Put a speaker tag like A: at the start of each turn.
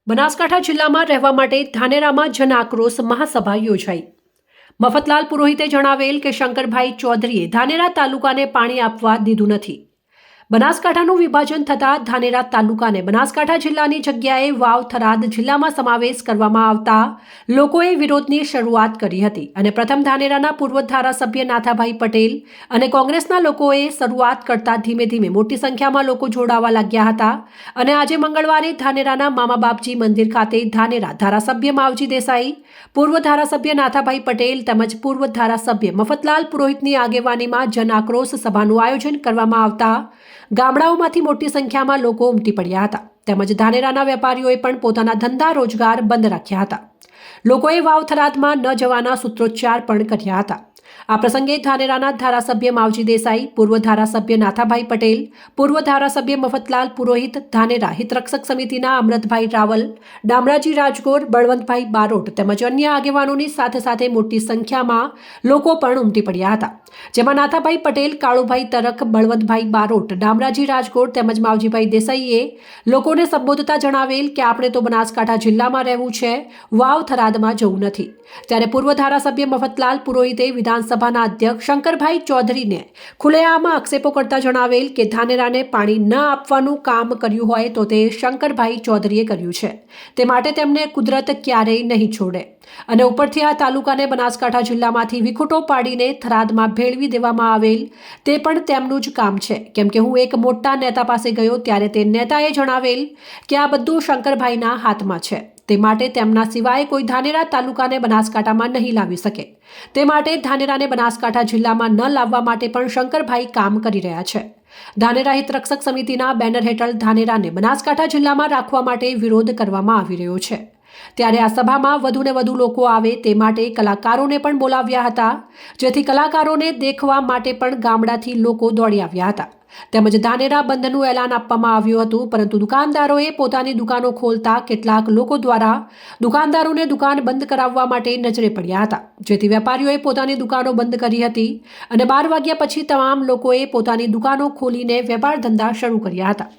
A: બનાસકાંઠા જિલ્લામાં રહેવા માટે ધાનેરામાં જન આક્રોશ મહાસભા યોજાઈ। મફતલાલ પુરોહિતે જણાવેલ કે શંકરભાઈ ચૌધરીએ ધાનેરા તાલુકાને પાણી આપવા દીધું નથી। બનાસકાંઠાનું વિભાજન થતાં ધાનેરા તાલુકાને બનાસકાંઠા જિલ્લાની જગ્યાએ વાવ થરાદ જિલ્લામાં સમાવેશ કરવામાં આવતા લોકોએ વિરોધની શરૂઆત કરી હતી અને પ્રથમ ધાનેરાના પૂર્વ ધારાસભ્ય નાથાભાઈ પટેલ અને કોંગ્રેસના લોકોએ શરૂઆત કરતા ધીમે ધીમે મોટી સંખ્યામાં લોકો જોડાવા લાગ્યા હતા અને આજે મંગળવારે ધાનેરાના મામા બાપજી મંદિર ખાતે ધાનેરા ધારાસભ્ય માવજી દેસાઈ, પૂર્વ ધારાસભ્ય નાથાભાઈ પટેલ તેમજ પૂર્વ ધારાસભ્ય મફતલાલ પુરોહિતની આગેવાનીમાં જન આક્રોશ સભાનું આયોજન કરવામાં આવતા ગામડાઓમાંથી મોટી સંખ્યામાં લોકો ઉમટી પડ્યા હતા તેમજ ધાનેરાના વેપારીઓએ પણ પોતાના ધંધા રોજગાર બંધ રાખ્યા હતા। લોકોએ વાવ થરાદમાં ન જવાના સૂત્રોચ્ચાર પણ કર્યા હતા। આ પ્રસંગે ધાનેરાના ધારાસભ્ય માવજી દેસાઈ, પૂર્વ ધારાસભ્ય નાથાભાઈ પટેલ, પૂર્વ ધારાસભ્ય મફતલાલ પુરોહિત, ધાનેરા હિતરક્ષક સમિતિના અમૃતભાઈ રાવલ, ડામરાજી રાજગોર, બળવંતભાઈ બારોટ તેમજ અન્ય આગેવાનોની સાથે સાથે મોટી સંખ્યામાં લોકો પણ ઉમટી પડ્યા હતા, જેમાં નાથાભાઈ પટેલ, કાળુભાઈ તરખ, બળવંતભાઈ બારોટ, ડામરાજી રાજગોર તેમજ માવજીભાઈ દેસાઈએ લોકોને સંબોધતા જણાવેલ કે આપણે તો બનાસકાંઠા જિલ્લામાં રહેવું છે, વાવ થરાદમાં જવું નથી। ત્યારે પૂર્વ ધારાસભ્ય મફતલાલ પુરોહિતે વિધાનસભાના અધ્યક્ષ શંકરભાઈ ચૌધરીને ખુલ્લેઆમ આક્ષેપો કરતા જણાવેલ કે ધાનેરાને પાણી ન આપવાનું કામ કર્યું હોય તો તે શંકરભાઈ ચૌધરીએ કર્યું છે, તે માટે તેમને કુદરત ક્યારેય નહીં છોડે અને ઉપરથી આ તાલુકાને બનાસકાંઠા જિલ્લામાંથી વિખૂટો પાડીને થરાદમાં ભેળવી દેવામાં આવેલ તે પણ તેમનું જ કામ છે। કેમ કે હું એક મોટા નેતા પાસે ગયો ત્યારે તે નેતાએ જણાવેલ કે આ બધું શંકરભાઈના હાથમાં છે, તે માટે તેમના સિવાય કોઈ ધાનેરા તાલુકાને બનાસકાંઠામાં નહીં લાવી શકે, તે માટે ધાનેરાને બનાસકાંઠા જિલ્લામાં ન લાવવા માટે પણ શંકરભાઈ કામ કરી રહ્યા છે। ધાનેરા હિતરક્ષક સમિતિના બેનર હેઠળ ધાનેરાને બનાસકાંઠા જિલ્લામાં રાખવા માટે વિરોધ કરવામાં આવી રહ્યો છે। ત્યારે આ સભામાં વધુને વધુ લોકો આવે તે માટે કલાકારોને પણ બોલાવ્યા હતા, જેથી કલાકારોને દેખવા માટે પણ ગામડાથી લોકો દોડી આવ્યા હતા તેમજ ધાનેરા બંધનું એલાન આપવામાં આવ્યું હતું, પરંતુ દુકાનદારોએ પોતાની દુકાનો ખોલતા કેટલાક લોકો દ્વારા દુકાનદારોને દુકાન બંધ કરાવવા માટે નજરે પડ્યા હતા, જેથી વેપારીઓએ પોતાની દુકાનો બંધ કરી હતી અને 12 વાગ્યા પછી તમામ લોકોએ પોતાની દુકાનો ખોલીને વેપાર ધંધા શરૂ કર્યા હતા।